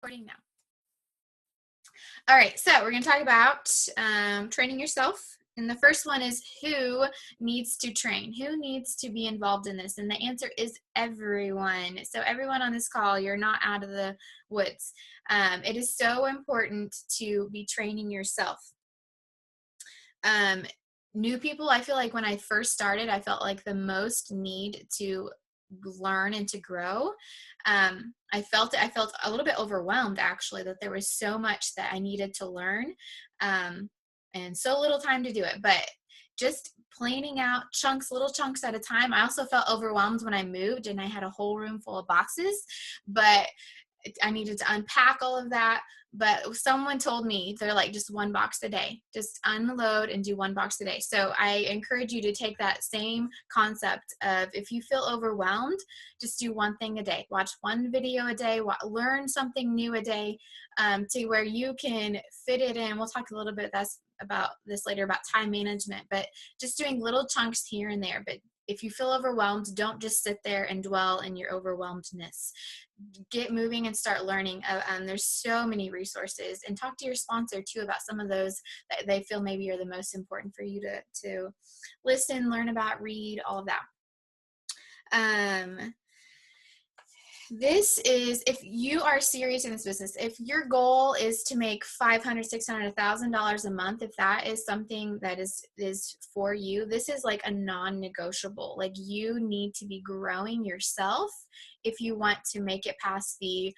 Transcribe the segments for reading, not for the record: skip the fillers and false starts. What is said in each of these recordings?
Recording now. All right, so we're going to talk about training yourself. And the first one is who needs to train? Who needs to be involved in this? And the answer is everyone. So everyone on this call, you're not out of the woods. It is so important to be training yourself. New people, I feel like when I first started, I felt like the most need to learn and to grow. I felt a little bit overwhelmed, actually, that there was so much that I needed to learn, and so little time to do it. But just planning out little chunks at a time. I also felt overwhelmed when I moved and I had a whole room full of boxes, but I needed to unpack all of that. But someone told me, they're like, just one box a day, just unload and do one box a day. So I encourage you to take that same concept of, if you feel overwhelmed, just do one thing a day, watch one video a day, learn something new a day, to where you can fit it in. We'll talk a little bit about this later, about time management, but just doing little chunks here and there. But if you feel overwhelmed, don't just sit there and dwell in your overwhelmedness. Get moving and start learning. There's so many resources, and talk to your sponsor too about some of those that they feel maybe are the most important for you to listen, learn about, read, all of that. This is, if you are serious in this business, if your goal is to make $500, $600, $1,000 a month, if that is something that is for you, this is like a non-negotiable. Like, you need to be growing yourself if you want to make it past the,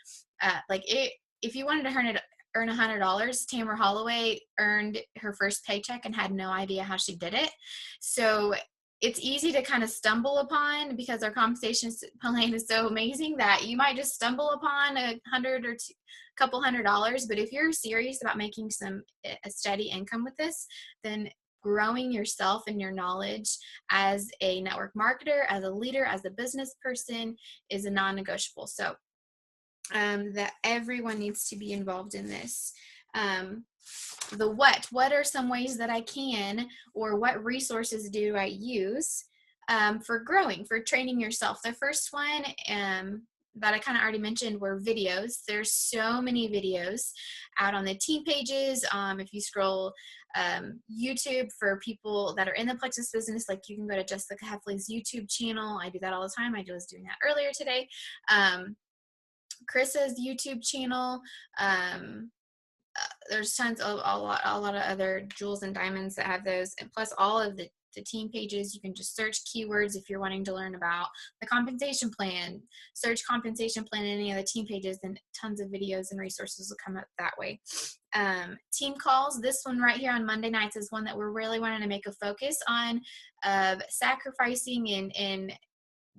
if you wanted to earn $100, Tamara Holloway earned her first paycheck and had no idea how she did it. So it's easy to kind of stumble upon, because our compensation plan is so amazing that you might just stumble upon couple $100. But if you're serious about making a steady income with this, then growing yourself and your knowledge as a network marketer, as a leader, as a business person is a non-negotiable. So that everyone needs to be involved in this. The what are some ways that I can, or what resources do I use for growing, for training yourself? The first one that I kind of already mentioned were videos. There's so many videos out on the team pages. If you scroll YouTube, for people that are in the Plexus business, like, you can go to Jessica Heffley's YouTube channel. I do that all the time. I was doing that earlier today. Chris's YouTube channel. There's tons of a lot of other jewels and diamonds that have those, and plus all of the team pages. You can just search keywords if you're wanting to learn about the compensation plan. Search compensation plan in any of the team pages, and tons of videos and resources will come up that way. Team calls, this one right here on Monday nights is one that we're really wanting to make a focus on, of sacrificing and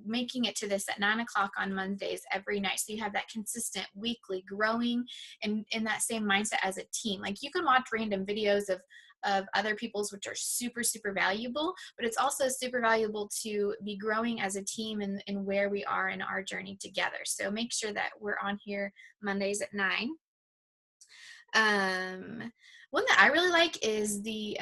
making it to this at 9 o'clock on Mondays every night. So you have that consistent weekly growing, and in that same mindset as a team. Like, you can watch random videos of other people's, which are super, super valuable, but it's also super valuable to be growing as a team and where we are in our journey together. So make sure that we're on here Mondays at 9. One that I really like is the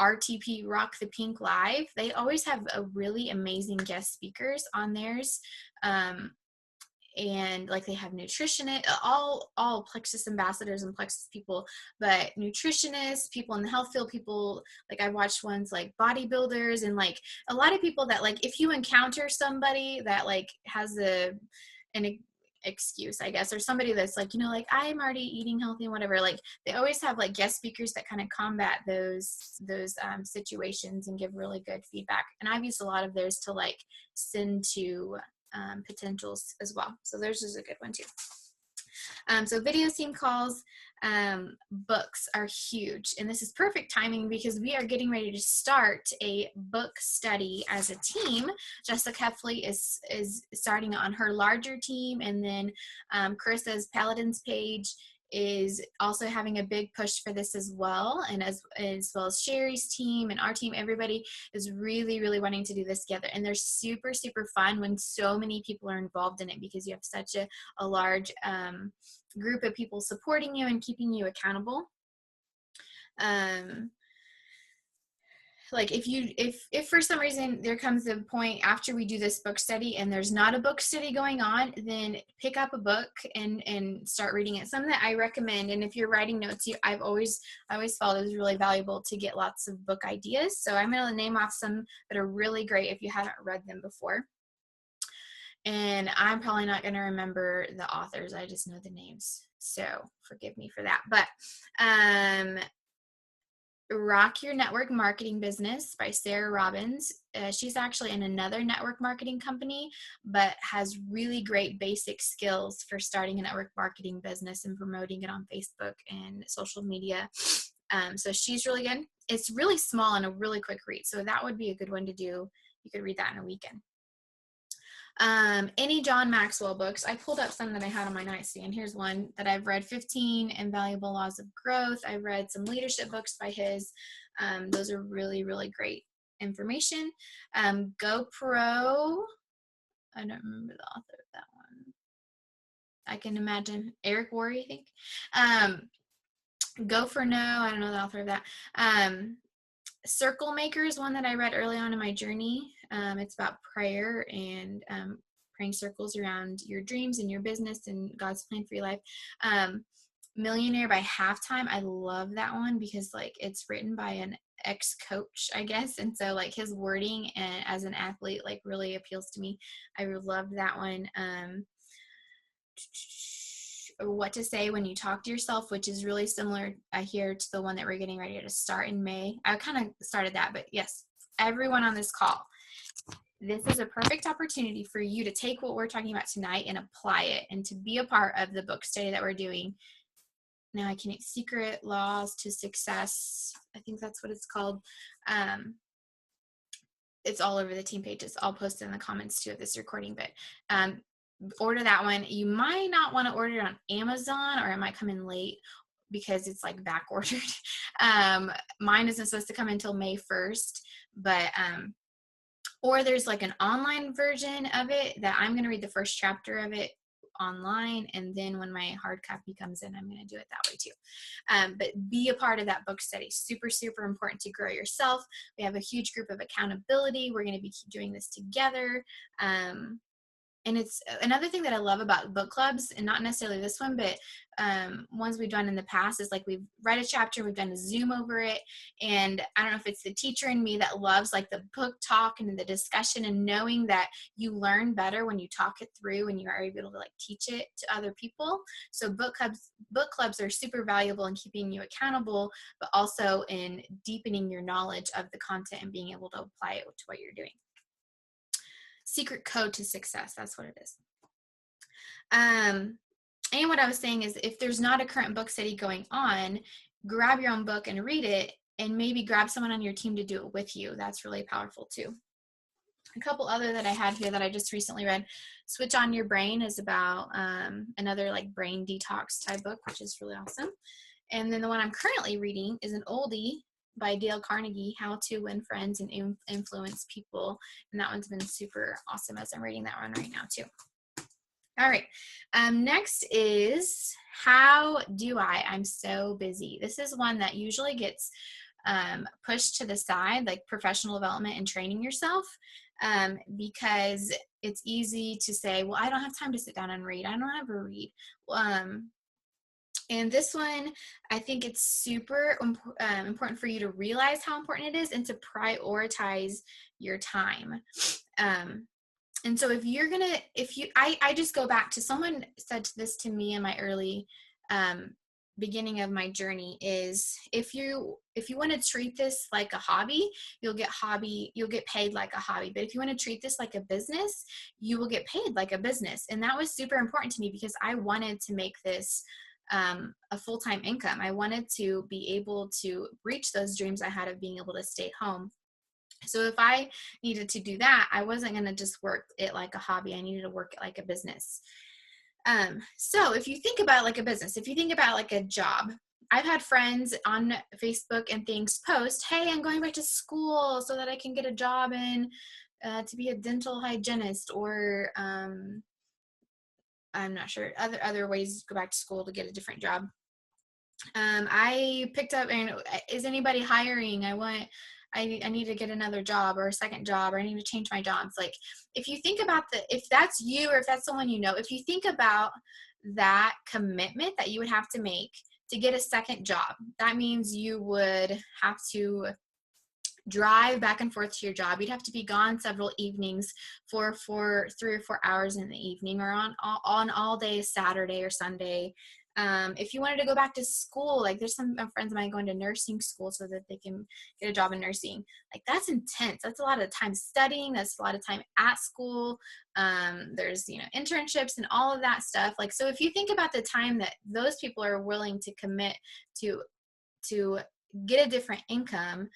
RTP Rock the Pink Live. They always have a really amazing guest speakers on theirs. And like, they have nutritionists, all Plexus ambassadors and Plexus people, but nutritionists, people in the health field, people, like, I've watched ones like bodybuilders, and like a lot of people that, like, if you encounter somebody that like has an excuse, I guess, or somebody that's like, like, I'm already eating healthy and whatever, like, they always have like guest speakers that kind of combat those situations and give really good feedback. And I've used a lot of theirs to like send to potentials as well. So theirs is a good one too. So video team calls, books are huge, and this is perfect timing because we are getting ready to start a book study as a team. Jessica Heffley is starting on her larger team, and then Carissa's Paladins page is also having a big push for this as well, and as well as Sherry's team and our team. Everybody is really, really wanting to do this together, and they're super, super fun when so many people are involved in it, because you have such a large group of people supporting you and keeping you accountable. like if for some reason there comes a point after we do this book study and there's not a book study going on, then pick up a book and start reading it. Something that I recommend, and if you're writing notes, I always felt it was really valuable to get lots of book ideas. So I'm going to name off some that are really great if you haven't read them before. And I'm probably not going to remember the authors. I just know the names. So forgive me for that. But Rock Your Network Marketing Business by Sarah Robbins. She's actually in another network marketing company, but has really great basic skills for starting a network marketing business and promoting it on Facebook and social media. So she's really good. It's really small and a really quick read. So that would be a good one to do. You could read that in a weekend. Any John Maxwell books. I pulled up some that I had on my nightstand. Here's one that I've read, 15 Invaluable Laws of Growth. I read some leadership books by his. Those are really, really great information. GoPro. I don't remember the author of that one. I can imagine Eric Worre, I think. Go for No. I don't know the author of that. Circle Maker is one that I read early on in my journey. It's about prayer and praying circles around your dreams and your business and God's plan for your life. Millionaire by Halftime. I love that one because like it's written by an ex-coach, I guess, and so like his wording and as an athlete like really appeals to me. I loved that one. What to Say When You Talk to Yourself, which is really similar here to the one that we're getting ready to start in May. I kind of started that, but yes, everyone on this call, this is a perfect opportunity for you to take what we're talking about tonight and apply it and to be a part of the book study that we're doing. Now I can Secret Laws to Success. I think that's what it's called. It's all over the team pages. I'll post it in the comments too of this recording, but order that one. You might not want to order it on Amazon, or it might come in late because it's like back ordered. Mine isn't supposed to come until May 1st, but or there's like an online version of it that I'm going to read the first chapter of it online, and then when my hard copy comes in, I'm going to do it that way too. But be a part of that book study. Super, super important to grow yourself. We have a huge group of accountability. We're going to be doing this together. And it's another thing that I love about book clubs, and not necessarily this one, but ones we've done in the past, is like we've read a chapter, we've done a Zoom over it, and I don't know if it's the teacher in me that loves like the book talk and the discussion and knowing that you learn better when you talk it through and you are able to like teach it to other people. So book clubs are super valuable in keeping you accountable, but also in deepening your knowledge of the content and being able to apply it to what you're doing. Secret Code to Success. That's what it is. And what I was saying is if there's not a current book study going on, grab your own book and read it, and maybe grab someone on your team to do it with you. That's really powerful too. A couple other that I had here that I just recently read. Switch on Your Brain is about another like brain detox type book, which is really awesome. And then the one I'm currently reading is an oldie by Dale Carnegie, How to Win Friends and Influence People. And that one's been super awesome as I'm reading that one right now too. All right. Next is How Do I? I'm So Busy. This is one that usually gets pushed to the side, like professional development and training yourself, because it's easy to say, well, I don't have time to sit down and read. I don't ever read. And this one, I think it's super important for you to realize how important it is and to prioritize your time. And so if you're going to, I just go back to someone said this to me in my early beginning of my journey is if you want to treat this like a hobby, you'll get paid like a hobby. But if you want to treat this like a business, you will get paid like a business. And that was super important to me because I wanted to make this a full-time income. I wanted to be able to reach those dreams I had of being able to stay home. So if I needed to do that, I wasn't going to just work it like a hobby. I needed to work it like a business. So if you think about it like a business, if you think about like a job, I've had friends on Facebook and things post, hey, I'm going back to school so that I can get a job to be a dental hygienist, or I'm not sure, other ways to go back to school to get a different job. I picked up, and is anybody hiring? I want I need to get another job or a second job, or I need to change my jobs. Like, if you think about if that's you or if that's someone you know, if you think about that commitment that you would have to make to get a second job, that means you would have to drive back and forth to your job. You'd have to be gone several evenings for 3 or 4 hours in the evening, or on all day Saturday or Sunday. If you wanted to go back to school, like there's some friends of mine going to nursing school so that they can get a job in nursing. Like, that's intense. That's a lot of time studying. That's a lot of time at school. There's, internships and all of that stuff. Like, so if you think about the time that those people are willing to commit to get a different income,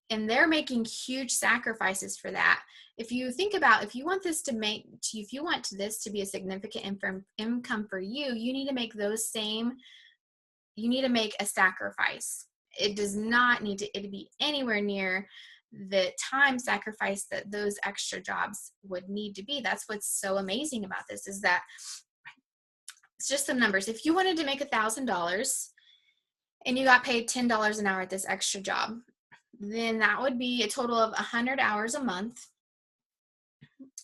and they're making huge sacrifices for that. If you think about, if you want this to be a significant income for you, you need to make a sacrifice. It does not need to be anywhere near the time sacrifice that those extra jobs would need to be. That's what's so amazing about this, is that it's just some numbers. If you wanted to make $1,000 and you got paid $10 an hour at this extra job, then that would be a total of 100 hours a month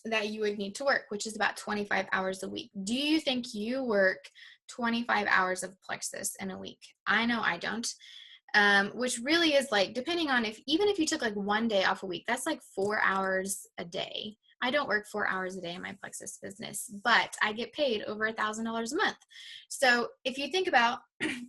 that you would need to work, which is about 25 hours a week. Do you think you work 25 hours of Plexus in a week? I know I don't. Which really is, like, depending on even if you took like one day off a week, that's like 4 hours a day. I don't work 4 hours a day in my Plexus business, but I get paid over $1,000 a month. So if you think about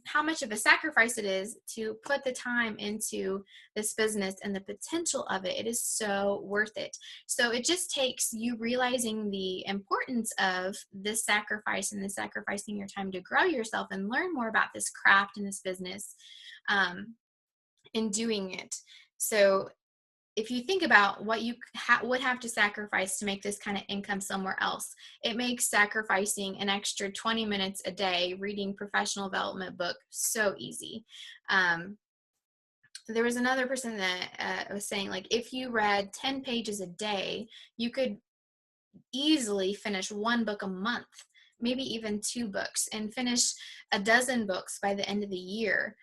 how much of a sacrifice it is to put the time into this business and the potential of it, it is so worth it. So it just takes you realizing the importance of this sacrifice and the sacrificing your time to grow yourself and learn more about this craft and this business, in doing it. So if you think about what you would have to sacrifice to make this kind of income somewhere else, it makes sacrificing an extra 20 minutes a day reading professional development book so easy. There was another person that was saying, like, if you read 10 pages a day, you could easily finish 1 book a month, maybe even 2 books, and finish a dozen books by the end of the year.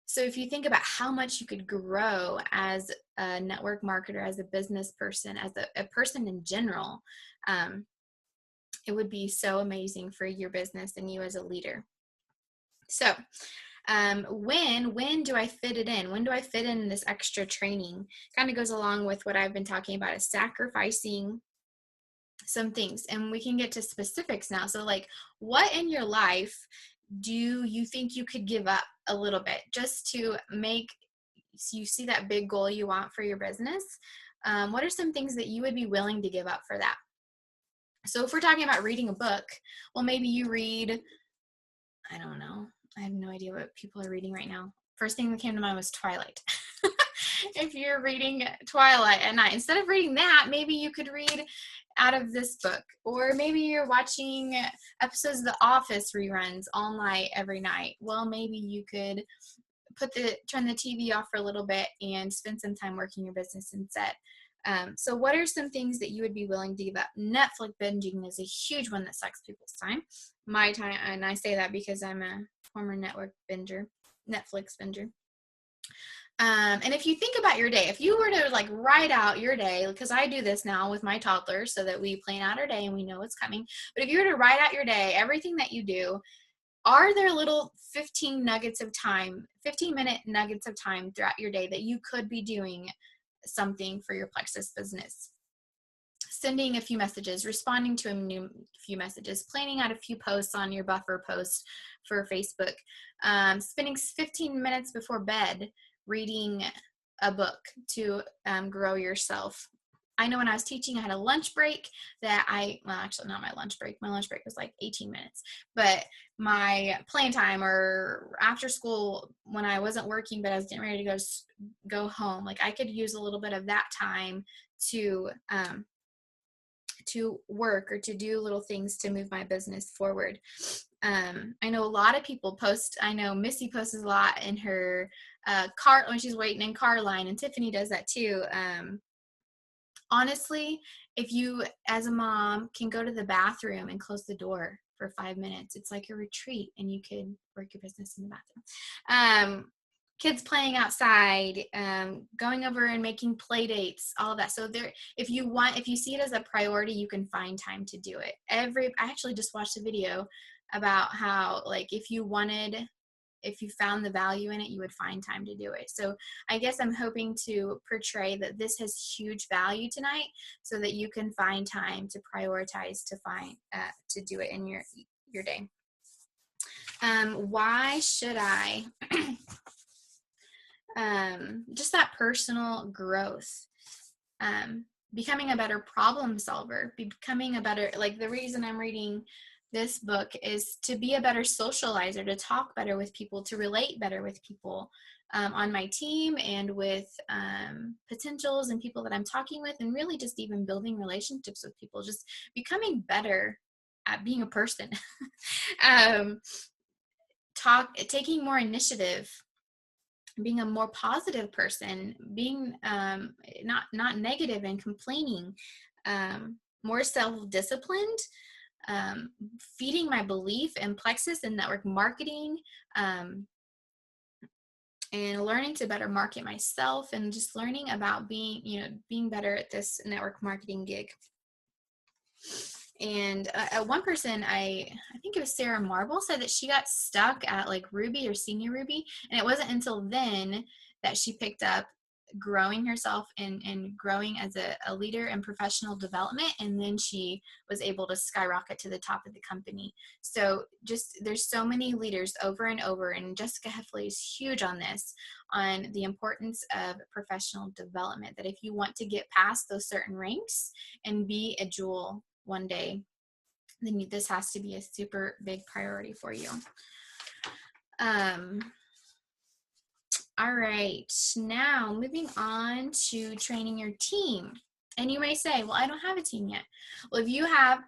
So if you think about how much you could grow as a network marketer, as a business person, as a person in general, it would be so amazing for your business and you as a leader. So when do I fit it in? When do I fit in this extra training? Kind of goes along with what I've been talking about, is sacrificing some things. And we can get to specifics now. So, like, what in your life do you think you could give up a little bit just to make you see that big goal you want for your business? What are some things that you would be willing to give up for that? So if we're talking about reading a book, well, maybe you read, I don't know, I have no idea what people are reading right now. First thing that came to mind was Twilight. If you're reading Twilight at night, instead of reading that, maybe you could read out of this book. Or maybe you're watching episodes of The Office reruns all night, every night. Well, maybe you could turn the TV off for a little bit and spend some time working your business instead. So what are some things that you would be willing to give up? Netflix binging is a huge one that sucks people's time. My time, and I say that because I'm a former Netflix binger. And if you think about your day, if you were to like write out your day, because I do this now with my toddler so that we plan out our day and we know what's coming. But if you were to write out your day, everything that you do, are there little 15-minute nuggets of time throughout your day that you could be doing something for your Plexus business? Sending a few messages, responding to a few messages, planning out a few posts on your buffer post for Facebook, spending 15 minutes before bed reading a book to grow yourself. I know when I was teaching, I had a lunch break that actually not my lunch break. My lunch break was like 18 minutes, but my playing time or after school when I wasn't working, but I was getting ready to go home, like I could use a little bit of that time to work or to do little things to move my business forward. I know a lot of people post. I know Missy posts a lot in her car when she's waiting in car line, and Tiffany does that too. Honestly, if you as a mom can go to the bathroom and close the door for 5 minutes, it's like a retreat and you could work your business in the bathroom. kids playing outside, going over and making play dates, all of that. So there, if you see it as a priority, you can find time to do it. I actually just watched a video about how, like, if you found the value in it, you would find time to do it. So I guess I'm hoping to portray that this has huge value tonight, so that you can find time to prioritize to do it in your day. Why should I? Just that personal growth, becoming a better problem solver, becoming a better, like, the reason I'm reading this book is to be a better socializer, to talk better with people, to relate better with people on my team, and with potentials and people that I'm talking with, and really just even building relationships with people, just becoming better at being a person. Taking more initiative, being a more positive person, being not negative and complaining, more self-disciplined, feeding my belief in Plexus and network marketing, and learning to better market myself, and just learning about being better at this network marketing gig. And one person, I think it was Sarah Marble, said that she got stuck at like Ruby or Senior Ruby, and it wasn't until then that she picked up growing herself and growing as a leader in professional development, and then she was able to skyrocket to the top of the company. So just, there's so many leaders over and over, and Jessica Heffley is huge on this, on the importance of professional development, that if you want to get past those certain ranks and be a jewel one day, then this has to be a super big priority for you. All right, now moving on to training your team. And you may say, well, I don't have a team yet. Well, if you have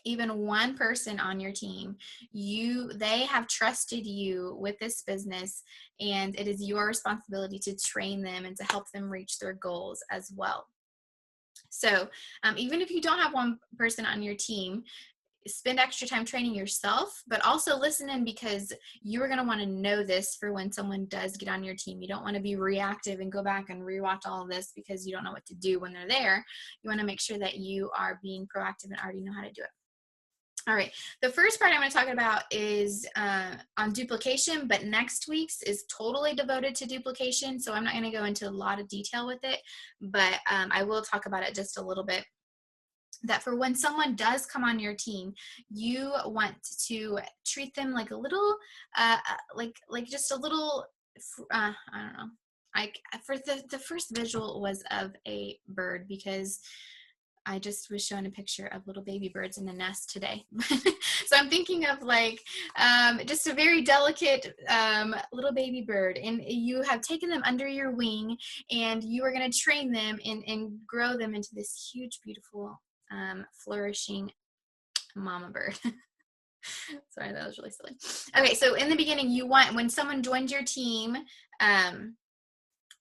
even one person on your team, they have trusted you with this business, and it is your responsibility to train them and to help them reach their goals as well. So even if you don't have one person on your team, spend extra time training yourself, but also listen in, because you're going to want to know this for when someone does get on your team. You don't want to be reactive and go back and rewatch all of this because you don't know what to do when they're there. You want to make sure that you are being proactive and already know how to do it. All right, the first part I'm going to talk about is on duplication, but next week's is totally devoted to duplication, so I'm not going to go into a lot of detail with it, but I will talk about it just a little bit. That for when someone does come on your team, you want to treat them like a little, like just a little, I don't know. For the first visual was of a bird, because I just was shown a picture of little baby birds in a nest today. So I'm thinking of like just a very delicate little baby bird, and you have taken them under your wing, and you are going to train them and grow them into this huge, beautiful, flourishing mama bird. Sorry, that was really silly. Okay, so in the beginning, when someone joins your team,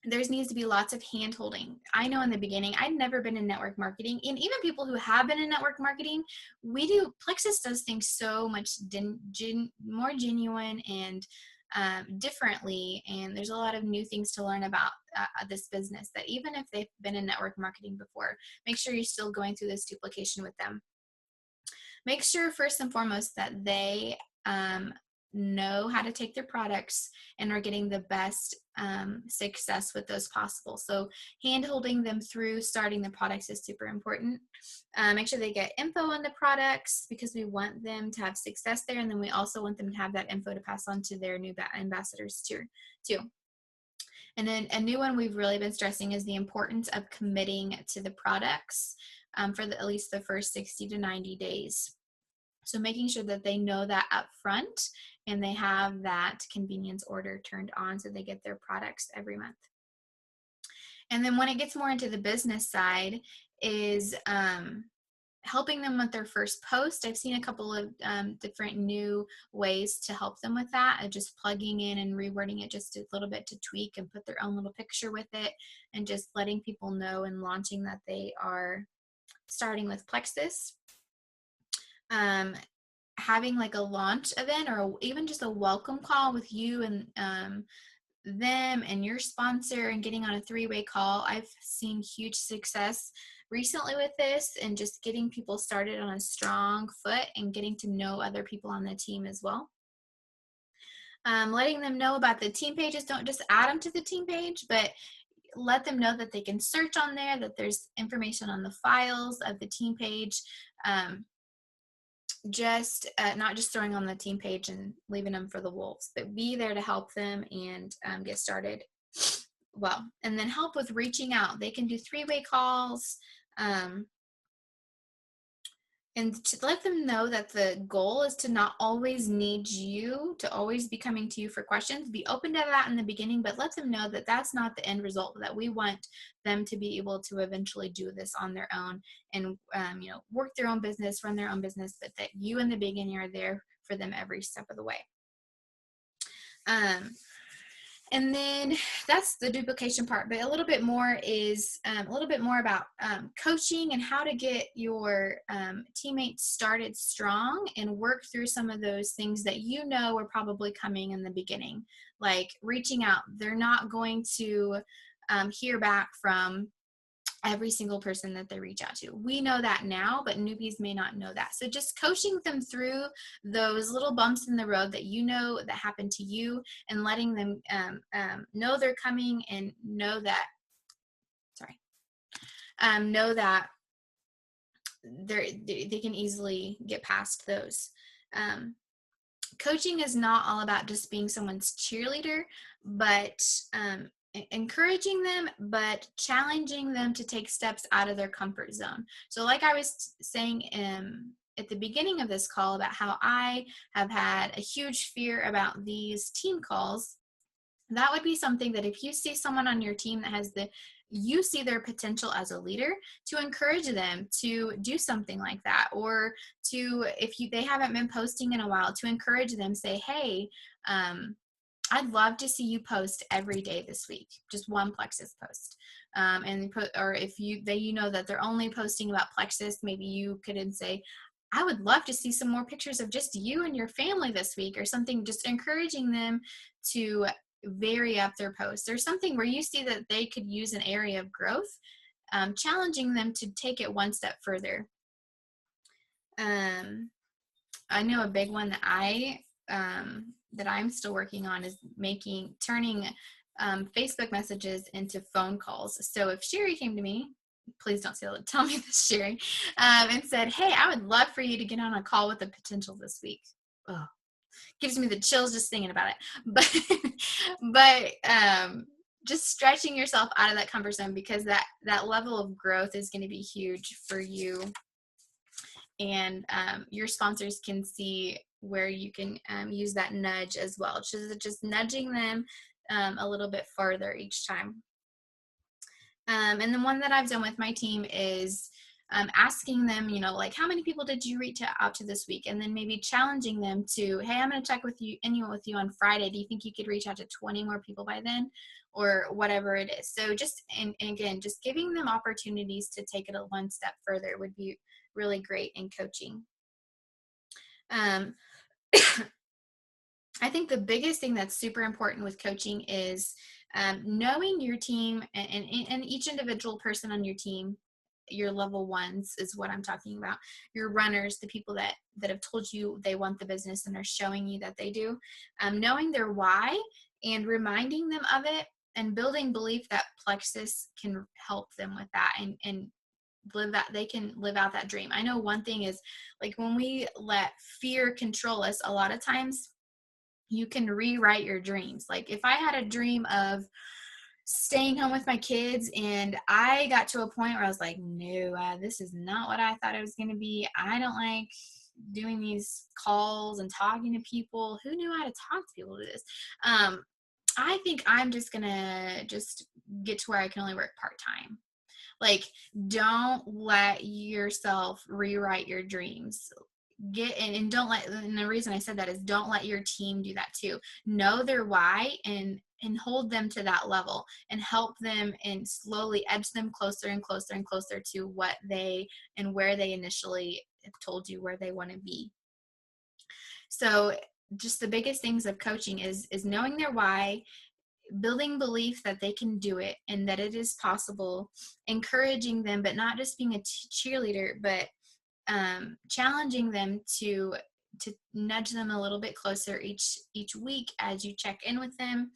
there needs to be lots of hand holding. I know in the beginning, I'd never been in network marketing, and even people who have been in network marketing, Plexus does things so much more genuine and differently, and there's a lot of new things to learn about this business, that even if they've been in network marketing before, make sure you're still going through this duplication with them. Make sure first and foremost that they know how to take their products and are getting the best success with those possible. So hand holding them through starting the products is super important. Make sure they get info on the products, because we want them to have success there, and then we also want them to have that info to pass on to their new ambassadors too. And then a new one we've really been stressing is the importance of committing to the products for at least the first 60 to 90 days. So making sure that they know that up front, and they have that convenience order turned on so they get their products every month. And then when it gets more into the business side is helping them with their first post. I've seen a couple of different new ways to help them with that, just plugging in and rewording it just a little bit to tweak and put their own little picture with it, and just letting people know and launching that they are starting with Plexus. having like a launch event or even just a welcome call with you and them and your sponsor and getting on a three-way call. I've seen huge success recently with this and just getting people started on a strong foot and getting to know other people on the team as well. Letting them know about the team pages. Don't just add them to the team page, but let them know that they can search on there, that there's information on the files of the team page. Just not just throwing on the team page and leaving them for the wolves, but be there to help them and get started well. And then help with reaching out. They can do three-way calls, and to let them know that the goal is to not always need you, to always be coming to you for questions. Be open to that in the beginning, but let them know that that's not the end result, that we want them to be able to eventually do this on their own and work their own business, run their own business, but that you in the beginning are there for them every step of the way. And then that's the duplication part, but a little bit more is a little bit more about coaching and how to get your teammates started strong and work through some of those things that are probably coming in the beginning, like reaching out. They're not going to hear back from every single person that they reach out to. We know that now, but newbies may not know that. So just coaching them through those little bumps in the road that that happened to you, and letting them know they're coming and know that they can easily get past those. Coaching is not all about just being someone's cheerleader, but encouraging them, but challenging them to take steps out of their comfort zone. So like I was saying at the beginning of this call about how I have had a huge fear about these team calls, that would be something that if you see someone on your team that you see their potential as a leader, to encourage them to do something like that, or if they haven't been posting in a while, to encourage them, say, hey, I'd love to see you post every day this week, just one Plexus post. Or if you know that they're only posting about Plexus, maybe you could say, I would love to see some more pictures of just you and your family this week, or something, just encouraging them to vary up their posts, or something where you see that they could use an area of growth, challenging them to take it one step further. I know a big one that I'm still working on is turning Facebook messages into phone calls. So if Sherry came to me, please don't tell me this, Sherry, and said, hey, I would love for you to get on a call with the potential this week. Oh, gives me the chills just thinking about it. But just stretching yourself out of that comfort zone, because that level of growth is going to be huge for you. And your sponsors can see where you can use that nudge as well. Just nudging them a little bit farther each time. And the one that I've done with my team is asking them, like, how many people did you reach out to this week? And then maybe challenging them to, hey, I'm going to check with you on Friday. Do you think you could reach out to 20 more people by then? Or whatever it is. So and again, just giving them opportunities to take it one step further would be really great in coaching. I think the biggest thing that's super important with coaching is knowing your team and each individual person on your team. Your level ones is what I'm talking about. Your runners, the people that have told you they want the business and are showing you that they do. Knowing their why and reminding them of it, and building belief that Plexus can help them with that and they can live out that dream. I know one thing is, like, when we let fear control us, a lot of times you can rewrite your dreams. Like, if I had a dream of staying home with my kids and I got to a point where I was like, no, this is not what I thought it was going to be. I don't like doing these calls and talking to people. Who knew how to talk to people to this? I think I'm just going to get to where I can only work part-time. Like, don't let yourself rewrite your dreams. And the reason I said that is, don't let your team do that too. Know their why and hold them to that level, and help them and slowly edge them closer and closer and closer to what where they initially have told you where they want to be. So just the biggest things of coaching is knowing their why, building belief that they can do it and that it is possible, encouraging them, but not just being a cheerleader, but challenging them to nudge them a little bit closer each week as you check in with them.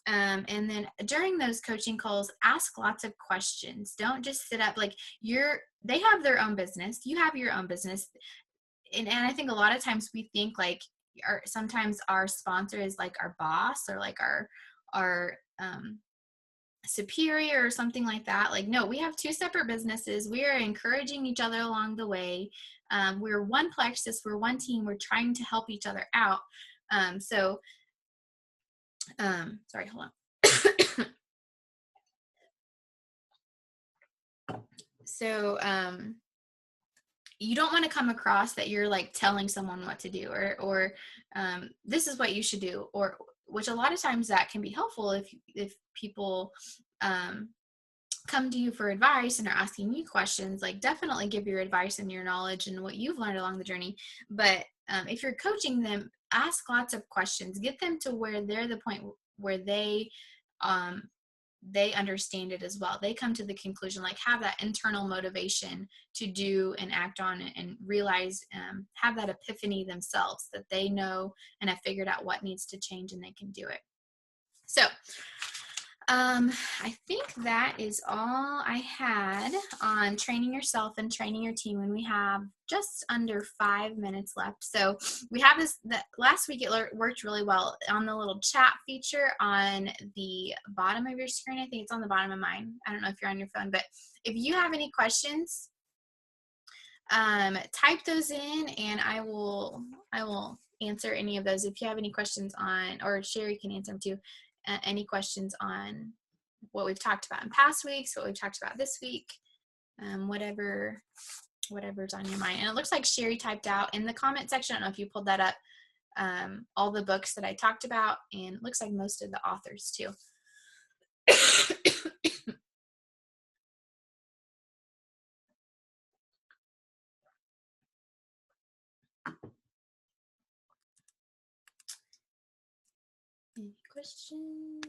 And then during those coaching calls, ask lots of questions. Don't just sit up, like, they have their own business, you have your own business. And I think a lot of times we think like sometimes our sponsor is like our boss or like our superior or something like that. Like, no, we have two separate businesses. We are encouraging each other along the way. We're one plexus, we're one team, we're trying to help each other out. Sorry, hold on. So you don't want to come across that you're like telling someone what to do, or this is what you should do, or which a lot of times that can be helpful if people come to you for advice and are asking you questions. Like, definitely give your advice and your knowledge and what you've learned along the journey. But if you're coaching them, ask lots of questions, get them to where they're the point where they understand it as well. They come to the conclusion, like have that internal motivation to do and act on it and realize, have that epiphany themselves that they know and have figured out what needs to change and they can do it. So I think that is all I had on training yourself and training your team, and we have just under 5 minutes left. So we have that last week it worked really well on the little chat feature on the bottom of your screen. I think it's on the bottom of mine. I don't know if you're on your phone, but if you have any questions, type those in and I will answer any of those. If you have any questions on, or Sherry can answer them too, any questions on what we've talked about in past weeks, what we've talked about this week, whatever's on your mind. And it looks like Sherry typed out in the comment section, I don't know if you pulled that up, all the books that I talked about, and it looks like most of the authors too. Any questions?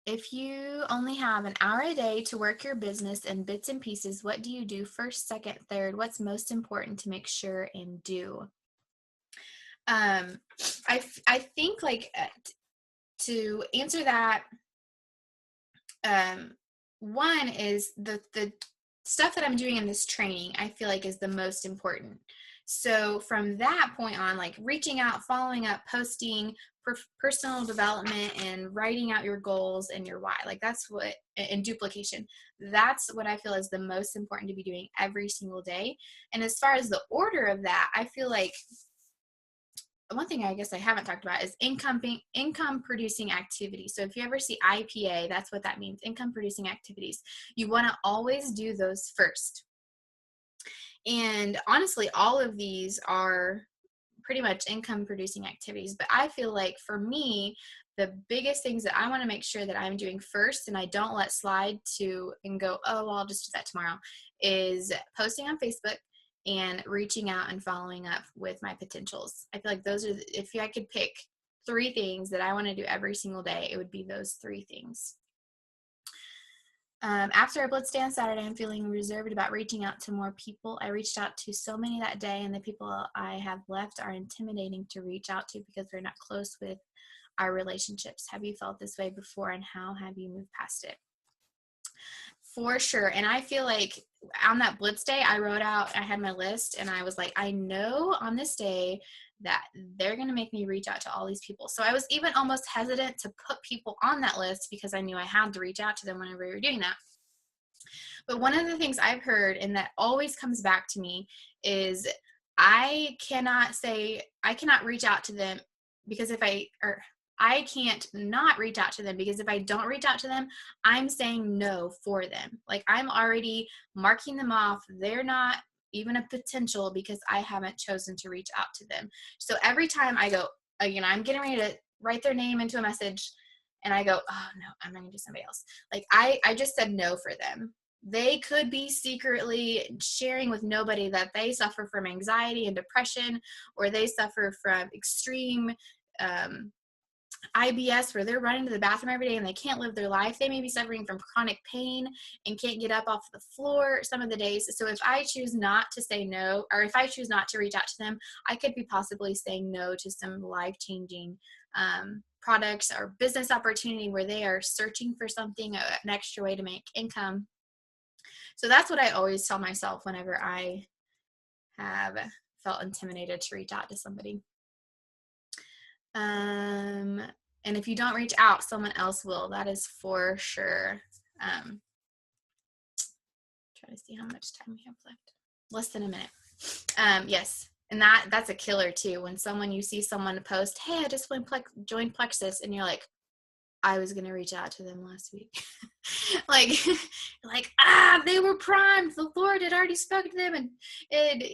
If you only have an hour a day to work your business in bits and pieces, what do you do first, second, third? What's most important to make sure and do? I think like to answer that, one is the stuff that I'm doing in this training, I feel like is the most important. So from that point on, like reaching out, following up, posting, personal development, and writing out your goals and your why, like that's what, and duplication, that's what I feel is the most important to be doing every single day. And as far as the order of that, I feel like one thing I guess I haven't talked about is income producing activities. So if you ever see IPA, that's what that means, income producing activities. You want to always do those first. And honestly, all of these are pretty much income producing activities. But I feel like for me, the biggest things that I want to make sure that I'm doing first and I don't let slide to and go, oh, well, I'll just do that tomorrow, is posting on Facebook and reaching out and following up with my potentials. I feel like those are, if I could pick 3 things that I want to do every single day, it would be those 3 things. After our Blitz Day on Saturday, I'm feeling reserved about reaching out to more people. I reached out to so many that day, and the people I have left are intimidating to reach out to because we're not close with our relationships. Have you felt this way before, and how have you moved past it? For sure. And I feel like on that Blitz Day, I had my list, and I was like, I know on this day that they're going to make me reach out to all these people. So I was even almost hesitant to put people on that list because I knew I had to reach out to them whenever we were doing that. But one of the things I've heard, and that always comes back to me, is I cannot reach out to them because I can't not reach out to them, because if I don't reach out to them, I'm saying no for them. Like, I'm already marking them off. They're not even a potential because I haven't chosen to reach out to them. So every time I go, I'm getting ready to write their name into a message and I go, oh no, I'm going to do somebody else. Like I just said no for them they could be secretly sharing with nobody that they suffer from anxiety and depression, or they suffer from extreme IBS, where they're running to the bathroom every day and they can't live their life. They may be suffering from chronic pain and can't get up off the floor some of the days. So if I choose not to say no, or if I choose not to reach out to them, I could be possibly saying no to some life-changing products or business opportunity where they are searching for something, an extra way to make income. So that's what I always tell myself whenever I have felt intimidated to reach out to somebody. And if you don't reach out, someone else will. That is for sure. Try to see how much time we have left. Less than a minute. Yes. And that's a killer too. When you see someone post, hey, I just joined Plexus, and you're like, I was going to reach out to them last week. They were primed. The Lord had already spoken to them and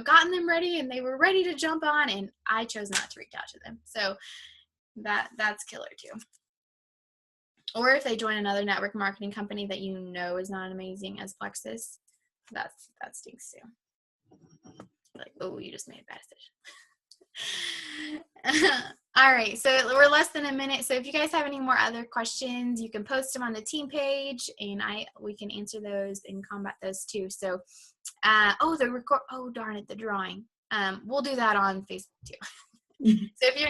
gotten them ready, and they were ready to jump on, and I chose not to reach out to them. So that's killer too. Or if they join another network marketing company that you know is not amazing as Plexus, that stinks too. Like, oh, you just made a bad decision. All right, so we're less than a minute. So if you guys have any more other questions, you can post them on the team page, and we can answer those and combat those too. So, oh darn it, the drawing. We'll do that on Facebook too. So if you're